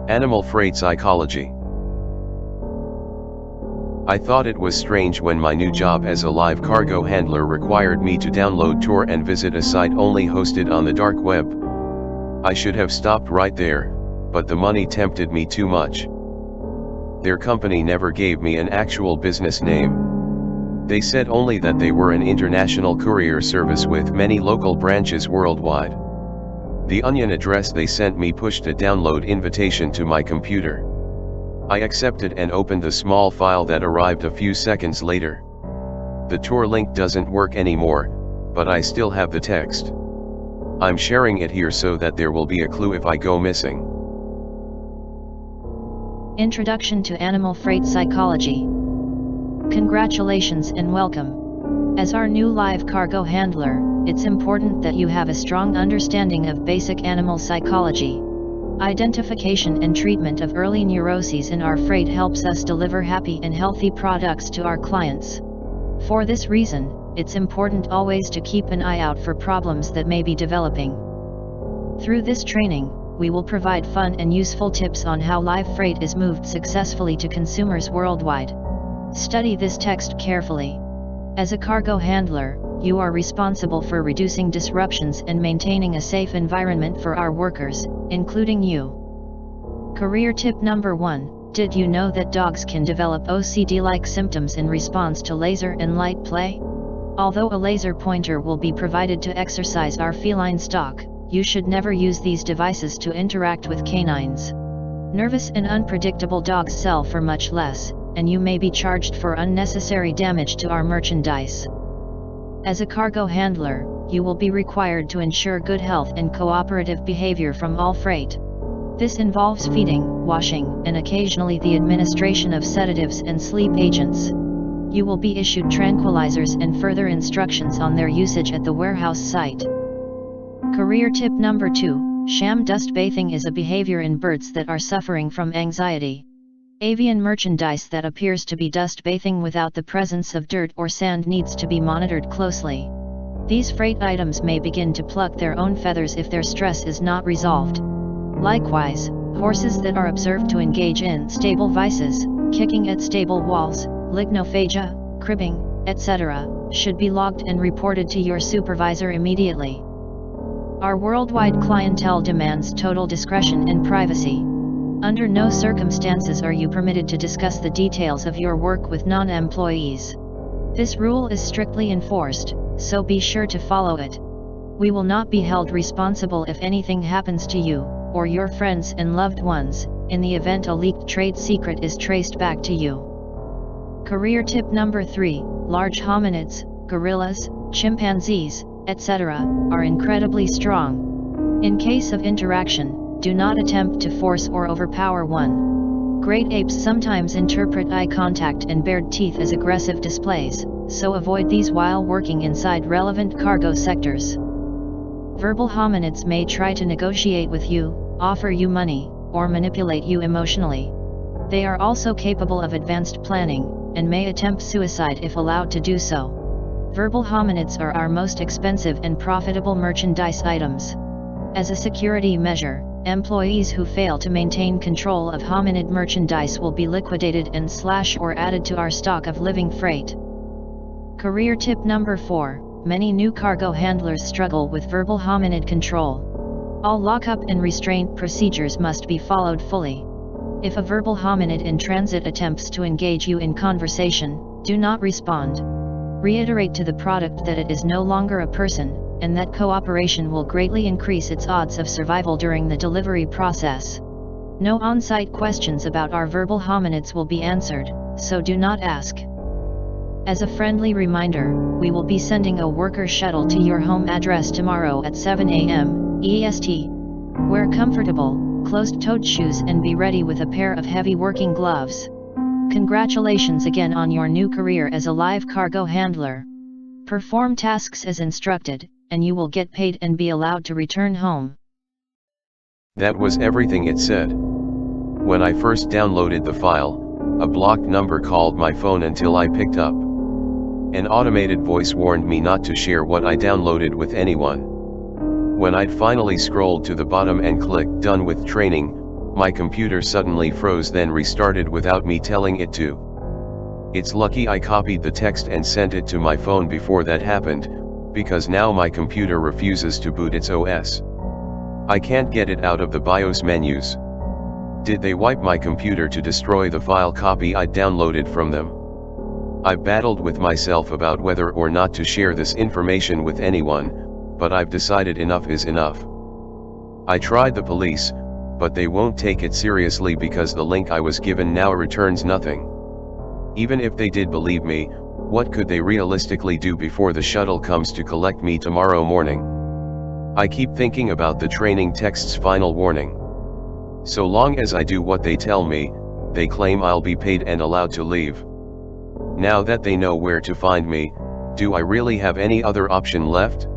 Animal freight psychology. I thought it was strange when my new job as a live cargo handler required me to download Tor and visit a site only hosted on the dark web. I should have stopped right there, but the money tempted me too much. Their company never gave me an actual business name. They said only that they were an international courier service with many local branches worldwide. The Onion address they sent me pushed a download invitation to my computer. I accepted and opened the small file that arrived a few seconds later. The Tor link doesn't work anymore, but I still have the text. I'm sharing it here so that there will be a clue if I go missing. Introduction to Animal Freight Psychology. Congratulations and welcome. As our new live cargo handler, it's important that you have a strong understanding of basic animal psychology. Identification and treatment of early neuroses in our freight helps us deliver happy and healthy products to our clients. For this reason, it's important always to keep an eye out for problems that may be developing. Through this training, we will provide fun and useful tips on how live freight is moved successfully to consumers worldwide. Study this text carefully. As a cargo handler, you are responsible for reducing disruptions and maintaining a safe environment for our workers, including you. Career tip number 1, did you know that dogs can develop OCD-like symptoms in response to laser and light play? Although a laser pointer will be provided to exercise our feline stock, you should never use these devices to interact with canines. Nervous and unpredictable dogs sell for much less, and you may be charged for unnecessary damage to our merchandise. As a cargo handler, you will be required to ensure good health and cooperative behavior from all freight. This involves feeding, washing, and occasionally the administration of sedatives and sleep agents. You will be issued tranquilizers and further instructions on their usage at the warehouse site. Career tip number 2, sham dust bathing is a behavior in birds that are suffering from anxiety. Avian merchandise that appears to be dust bathing without the presence of dirt or sand needs to be monitored closely. These freight items may begin to pluck their own feathers if their stress is not resolved. Likewise, horses that are observed to engage in stable vices, kicking at stable walls, lignophagia, cribbing, etc., should be logged and reported to your supervisor immediately. Our worldwide clientele demands total discretion and privacy. Under no circumstances are you permitted to discuss the details of your work with non-employees. This rule is strictly enforced, so be sure to follow it. We will not be held responsible if anything happens to you, or your friends and loved ones, in the event a leaked trade secret is traced back to you. Career tip number 3, large hominids, gorillas, chimpanzees, etc., are incredibly strong. In case of interaction, do not attempt to force or overpower one. Great apes sometimes interpret eye contact and bared teeth as aggressive displays, so avoid these while working inside relevant cargo sectors. Verbal hominids may try to negotiate with you, offer you money, or manipulate you emotionally. They are also capable of advanced planning, and may attempt suicide if allowed to do so. Verbal hominids are our most expensive and profitable merchandise items. As a security measure, employees who fail to maintain control of hominid merchandise will be liquidated and or added to our stock of living freight. Career tip number 4, many new cargo handlers struggle with verbal hominid control. All lockup and restraint procedures must be followed fully. If a verbal hominid in transit attempts to engage you in conversation, do not respond. Reiterate to the product that it is no longer a person, and that cooperation will greatly increase its odds of survival during the delivery process. No on-site questions about our verbal hominids will be answered, so do not ask. As a friendly reminder, we will be sending a worker shuttle to your home address tomorrow at 7 a.m. EST. Wear comfortable, closed-toed shoes and be ready with a pair of heavy working gloves. Congratulations again on your new career as a live cargo handler. Perform tasks as instructed, and you will get paid and be allowed to return home. That was everything it said. When I first downloaded the file, a blocked number called my phone until I picked up. An automated voice warned me not to share what I downloaded with anyone. When I'd finally scrolled to the bottom and clicked Done with Training, My computer suddenly froze, then restarted without me telling it to. It's lucky I copied the text and sent it to my phone before that happened, because now my computer refuses to boot its OS. I can't get it out of the BIOS menus. Did they wipe my computer to destroy the file copy I'd downloaded from them? I've battled with myself about whether or not to share this information with anyone, but I've decided enough is enough. I tried the police, but they won't take it seriously because the link I was given now returns nothing. Even if they did believe me, what could they realistically do before the shuttle comes to collect me tomorrow morning? I keep thinking about the training text's final warning. So long as I do what they tell me, they claim I'll be paid and allowed to leave. Now that they know where to find me, do I really have any other option left?